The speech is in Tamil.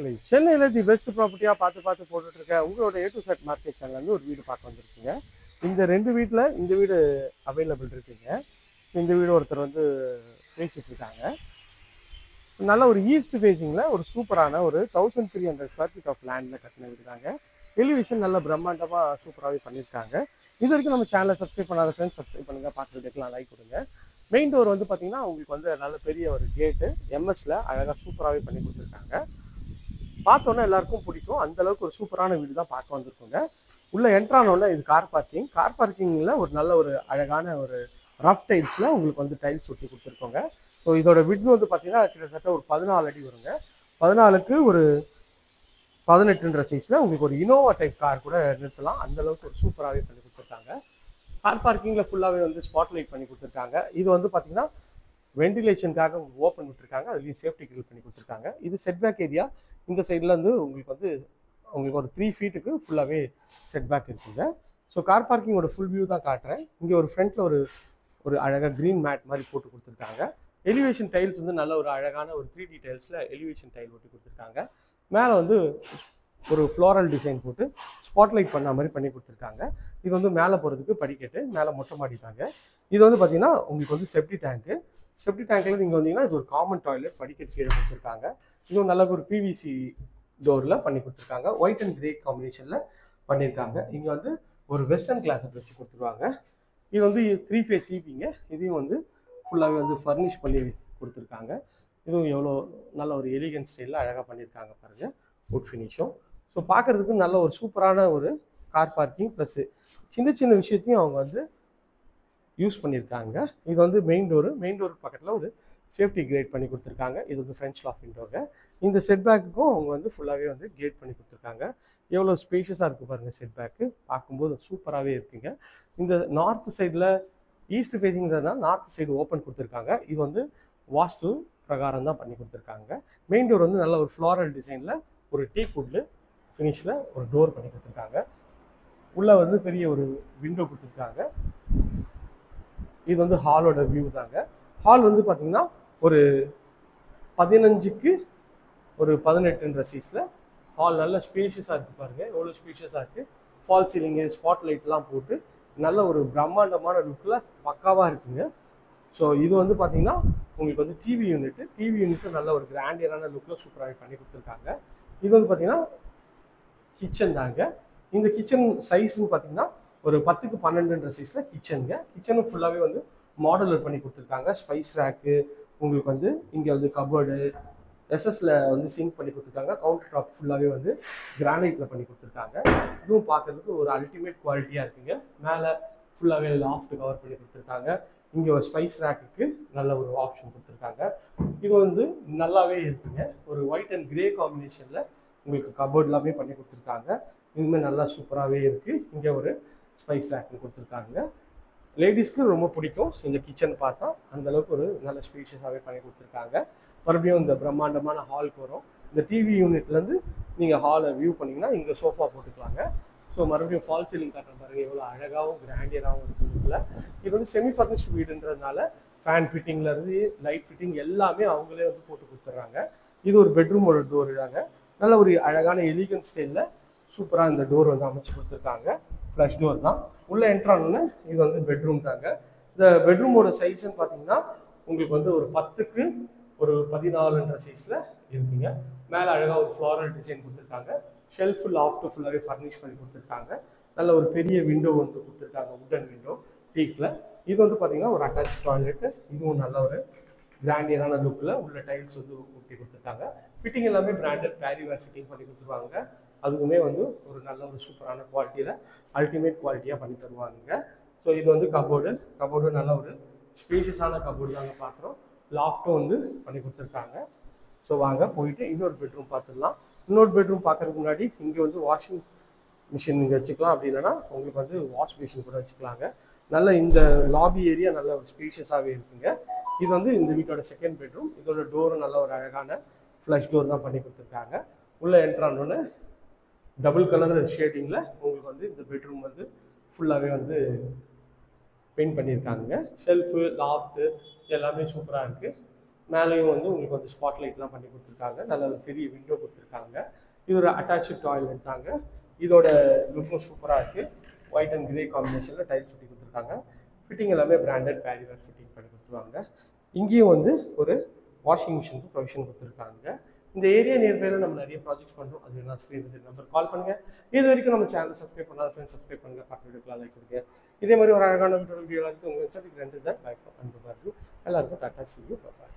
மக்களே, சென்னையில தி பெஸ்ட் ப்ராப்பர்ட்டியா பார்த்து போட்டுட்டு இருக்க உங்களோட ஏ டு செட் மார்க்கெட் சேனல்ல இருந்து ஒரு வீடு பார்க்க வந்திருக்கீங்க. இந்த 2 வீட்டில் இந்த வீடு அவைலபிள் இருக்குங்க. இந்த வீடு ஒருத்தர் வந்து பேசிட்டு இருக்காங்க. நல்ல ஒரு ஈஸ்ட் ஃபேஸிங்ல ஒரு சூப்பரான ஒரு 1300 ஸ்கொயர் ஃபீட் ஆஃப் லேண்ட்ல கட்டின வீடு தாங்க. எலிவேஷன் நல்ல பிரம்மாண்டமா சூப்பராகவே பண்ணியிருக்காங்க. இது வரைக்கும் நம்ம சேனலை சப்ஸ்கிரைப் பண்ணாத ஃப்ரெண்ட்ஸ் சப்ஸ்கிரைப் பண்ணுங்க, பார்க்குறதுக்கெல்லாம் லைக் கொடுங்க. மெயின் டோர் வந்து பார்த்தீங்கன்னா உங்களுக்கு வந்து நல்ல பெரிய ஒரு கேட்டு எம்எஸ்ல அழகாக சூப்பராகவே பண்ணி கொடுத்துருக்காங்க. பார்த்தோன்னா எல்லாருக்கும் பிடிக்கும். அந்த அளவுக்கு ஒரு சூப்பரான வீடு தான் பார்க்க வந்திருக்குங்க. உள்ள என்ட்ரானோட இது கார் பார்க்கிங்கில் ஒரு நல்ல ஒரு அழகான ஒரு ரஃப் டைல்ஸில் உங்களுக்கு வந்து டைல்ஸ் ஒட்டி கொடுத்துருக்கோங்க. ஸோ இதோட விட்த் வந்து பார்த்தீங்கன்னா கிட்டத்தட்ட ஒரு 14 அடி வருங்க. 14க்கு ஒரு 18ன்ற சைஸில் உங்களுக்கு ஒரு இனோவா டைப் கார் கூட நிறுத்தலாம். அந்த அளவுக்கு ஒரு சூப்பராகவே பண்ணி கொடுத்துருக்காங்க. கார் பார்க்கிங்கில் ஃபுல்லாகவே வந்து ஸ்பாட் லைட் பண்ணி கொடுத்துருக்காங்க. இது வந்து பார்த்தீங்கன்னா வென்டிலேஷனுக்காக ஓப்பன் விட்டுருக்காங்க. அதுலேயும் சேஃப்டி கிரில் பண்ணி கொடுத்துருக்காங்க. இது செட்பேக் ஏரியா. இந்த சைடில் வந்து உங்களுக்கு ஒரு 3 ஃபீட்டுக்கு ஃபுல்லாகவே செட்பேக் இருக்குங்க. ஸோ கார் பார்க்கிங்கோட ஃபுல் வியூ தான் காட்டுறேன். இங்கே ஒரு ஃப்ரண்ட்டில் ஒரு அழகாக க்ரீன் மேட் மாதிரி போட்டு கொடுத்துருக்காங்க. எலிவேஷன் டைல்ஸ் வந்து நல்ல ஒரு அழகான ஒரு 3D டைல்ஸில் எலிவேஷன் டைல் ஒட்டி கொடுத்துருக்காங்க. மேலே வந்து ஒரு ஃப்ளோரல் டிசைன் போட்டு ஸ்பாட்லைட் பண்ண மாதிரி பண்ணி கொடுத்துருக்காங்க. இது வந்து மேலே போகிறதுக்கு படிக்கட்டு, மேலே மொட்டை மாடி தாங்க. இது வந்து பார்த்தீங்கன்னா உங்களுக்கு வந்து செப்டி டேங்க்கில் நீங்கள் வந்தீங்கன்னா இது ஒரு காமன் டாய்லெட் படிக்கட்டு கீழே கொடுத்துருக்காங்க. இதுவும் நல்ல ஒரு பிவிசி டோரில் பண்ணி கொடுத்துருக்காங்க. ஒயிட் அண்ட் கிரே காம்பினேஷனில் பண்ணியிருக்காங்க. இங்கே வந்து ஒரு வெஸ்டர்ன் கிளாஸை வச்சு கொடுத்துருவாங்க. இது வந்து 3 ஃபேஸ் ஈபிங்க. இதையும் வந்து ஃபுல்லாகவே வந்து ஃபர்னிஷ் பண்ணி கொடுத்துருக்காங்க. இதுவும் எவ்வளோ நல்ல ஒரு எலிகன்ட் ஸ்டைலில் அழகாக பண்ணியிருக்காங்க பாருங்கள், வுட் ஃபினிஷும். ஸோ பார்க்குறதுக்கு நல்ல ஒரு சூப்பரான ஒரு கார் பார்க்கிங் ப்ளஸ் சின்ன விஷயத்தையும் அவங்க வந்து யூஸ் பண்ணியிருக்காங்க. இது வந்து மெயின் டோருக்கு பக்கத்தில் ஒரு சேஃப்டி கிரேட் பண்ணி கொடுத்துருக்காங்க. இது வந்து ஃப்ரெஞ்ச் லாஃப் விண்டோங்க. இந்த செட்பேக்குக்கும் அவங்க வந்து ஃபுல்லாகவே வந்து கேட் பண்ணி கொடுத்துருக்காங்க. எவ்வளோ ஸ்பேஷியஸாக இருக்குது பாருங்கள். செட்பேக்கு பார்க்கும்போது சூப்பராகவே இருக்குங்க. இந்த நார்த் சைடில் ஈஸ்ட் ஃபேஸிங்கிறதுனால நார்த் சைடு ஓப்பன் கொடுத்துருக்காங்க. இது வந்து வாஸ்து பிரகாரம் தான் பண்ணி கொடுத்துருக்காங்க. மெயின் டோர் வந்து நல்ல ஒரு ஃப்ளாரல் டிசைனில் ஒரு டீக் வுட்டில் ஃபினிஷில் ஒரு டோர் பண்ணி கொடுத்துருக்காங்க. உள்ளே வந்து பெரிய ஒரு விண்டோ கொடுத்துருக்காங்க. இது வந்து ஹாலோட வியூ தாங்க. ஹால் வந்து பார்த்தீங்கன்னா ஒரு 15க்கு ஒரு 18ன்ற சைஸில் ஹால் நல்ல ஸ்பேஷியஸாக இருக்குது பாருங்கள். எவ்வளோ ஸ்பேஷியஸாக இருக்குது. ஃபால் சீலிங்கு, ஸ்பாட் லைட்லாம் போட்டு நல்ல ஒரு பிரம்மாண்டமான லுக்கில் பக்காவாக இருக்குங்க. ஸோ இது வந்து பார்த்தீங்கன்னா உங்களுக்கு வந்து டிவி யூனிட்டு நல்ல ஒரு கிராண்டியரான லுக்கில் சூப்பராக பண்ணி கொடுத்துருக்காங்க. இது வந்து பார்த்தீங்கன்னா கிச்சன் தாங்க. இந்த கிச்சன் சைஸ்ன்னு பார்த்தீங்கன்னா ஒரு 10க்கு 12ன்ற சைஸில் கிச்சனும் ஃபுல்லாகவே வந்து மாடலர் பண்ணி கொடுத்துருக்காங்க. ஸ்பைஸ் ரேக்கு, உங்களுக்கு வந்து இங்கே வந்து கபோர்டு, எஸ்எஸ்ல வந்து சிங்க் பண்ணி கொடுத்துருக்காங்க. கவுண்டர் டாப் ஃபுல்லாகவே வந்து கிரானைட்டில் பண்ணி கொடுத்துருக்காங்க. இதுவும் பார்க்குறதுக்கு ஒரு அல்டிமேட் குவாலிட்டியாக இருக்குங்க. மேலே ஃபுல்லாகவே லாஃப்ட் கவர் பண்ணி கொடுத்துருக்காங்க. இங்கே ஒரு ஸ்பைஸ் ரேக்குக்கு நல்ல ஒரு ஆப்ஷன் கொடுத்துருக்காங்க. இது வந்து நல்லாவே இருக்குங்க. ஒரு ஒயிட் அண்ட் கிரே காம்பினேஷனில் உங்களுக்கு கபோர்ட் எல்லாமே பண்ணி கொடுத்துருக்காங்க. இதுவுமே நல்லா சூப்பராகவே இருக்குது. இங்கே ஒரு ஸ்பைஸ் ரேக் கொடுத்துருக்காங்க. லேடிஸ்க்கு ரொம்ப பிடிக்கும் இந்த கிச்சன் பார்த்தா. அந்தளவுக்கு ஒரு நல்ல ஸ்பேஷியஸாகவே பண்ணி கொடுத்துருக்காங்க. மறுபடியும் இந்த பிரம்மாண்டமான ஹாலுக்கு வரும். இந்த டிவி யூனிட்லேருந்து நீங்கள் ஹாலை வியூ பண்ணிங்கன்னா இங்கே சோஃபா போட்டுக்கலாங்க. ஸோ மறுபடியும் ஃபால் சீலிங் காட்டுற பாருங்கள், எவ்வளோ அழகாகவும் கிராண்டியராகவும் இருக்குதுல. இது வந்து செமி ஃபர்னிஷ்டு வீடுன்றதுனால ஃபேன் ஃபிட்டிங்லேருந்து லைட் ஃபிட்டிங் எல்லாமே அவங்களே வந்து போட்டு கொடுத்துட்றாங்க. இது ஒரு பெட்ரூமோட டோர் தாங்க. நல்ல ஒரு அழகான எலிகன்ட் ஸ்டைலில் சூப்பராக இந்த டோர் வந்து அமைச்சு கொடுத்துருக்காங்க. ஃப்ளஷ் டோர் தான். உள்ளே என்ட்ரானோன்னு இது வந்து பெட்ரூம் தாங்க. இந்த பெட்ரூமோட சைஸ்ன்னு பார்த்தீங்கன்னா உங்களுக்கு வந்து ஒரு 10க்கு ஒரு 14ன்ற சைஸில் இருக்குங்க. மேலே அழகாக ஒரு ஃப்ளாரல் டிசைன் கொடுத்துருக்காங்க. ஷெல்ஃபு லாஃப்ட்டு ஃபுல்லாகவே ஃபர்னிஷ் பண்ணி கொடுத்துருக்காங்க. நல்ல ஒரு பெரிய விண்டோ வந்து கொடுத்துருக்காங்க, உட்டன் விண்டோ டீக்கில். இது வந்து பார்த்தீங்கன்னா ஒரு அட்டாச் டாய்லெட்டு. இதுவும் நல்ல ஒரு கிராண்டியரான லுக்கில் உள்ள டைல்ஸ் வந்து ஊட்டி கொடுத்துருக்காங்க. ஃபிட்டிங் எல்லாமே பிராண்டட் பேரிவேர் ஃபிட்டிங் பண்ணி கொடுத்துருவாங்க. அதுவுமே வந்து ஒரு நல்ல ஒரு சூப்பரான குவாலிட்டியில் அல்டிமேட் குவாலிட்டியாக பண்ணி தருவாங்க. ஸோ இது வந்து கபோர்டு நல்ல ஒரு ஸ்பேஷியஸான கபோர்டு தாங்க பார்க்குறோம். லாஃப்ட்டும் வந்து பண்ணி கொடுத்துருக்காங்க. ஸோ வாங்க போயிட்டு இன்னொரு பெட்ரூம் பார்த்துடலாம். இன்னொரு பெட்ரூம் பார்க்குறதுக்கு முன்னாடி இங்கே வந்து வாஷிங் மிஷின் இங்கே வச்சுக்கலாம். அப்படி இல்லைன்னா உங்களுக்கு வந்து வாஷ் மிஷின் கூட வச்சுக்கலாங்க. நல்ல இந்த லாபி ஏரியா நல்ல ஒரு ஸ்பேஷியஸாகவே இருக்குங்க. இது வந்து இந்த வீட்டோட செகண்ட் பெட்ரூம். இதோட டோரும் நல்ல ஒரு அழகான ஃப்ளஷ் டோர் தான் பண்ணி கொடுத்துருக்காங்க. உள்ளே என்ட்ரானோன்னு டபுள் கலர் ஷேடிங்கில் உங்களுக்கு வந்து இந்த பெட்ரூம் வந்து ஃபுல்லாகவே வந்து பெயிண்ட் பண்ணியிருக்காங்க. ஷெல்ஃபு, லாஃப்ட்டு எல்லாமே சூப்பராக இருக்குது. மேலேயும் வந்து உங்களுக்கு வந்து ஸ்பாட் லைட்லாம் பண்ணி கொடுத்துருக்காங்க. நல்ல ஒரு பெரிய விண்டோ கொடுத்துருக்காங்க. இது ஒரு அட்டாச்சு டாய்லெட் தாங்க. இதோட லுக்கும் சூப்பராக இருக்குது. ஒயிட் அண்ட் கிரே காம்பினேஷனில் டைல்ஸ் ஒட்டி கொடுத்துருக்காங்க. ஃபிட்டிங் எல்லாமே பிராண்டட் பேரிவேர் ஃபிட்டிங் பண்ணி கொடுத்துருவாங்க. இங்கேயும் வந்து ஒரு வாஷிங் மிஷினுக்கு ப்ரொவிஷன் கொடுத்துருக்காங்க. இந்த ஏரியா நியர்பையில் நம்ம நிறைய ப்ராஜெக்ட்ஸ் பண்ணுறோம். அது என்ன ஸ்க்ரீன் நம்பர் கால் பண்ணுங்கள். இது வரைக்கும் நம்ம சேனல் சப்ஸ்கிரைப் பண்ணாத ஃப்ரெண்ட்ஸ் சப்ஸ்கிரைப் பண்ணுங்கள். பக்கத்து வீடியோக்கெலாம் லைக் கொடுங்க. இதே மாதிரி ஒரு அழகான வீடியோ எல்லாத்துக்கும் உங்களுக்கு சந்திக்கிறேன். பை ஃப்ரம் அன்பு பாரு. எல்லாருக்கும் டாட்டா சி யூ. பாய்.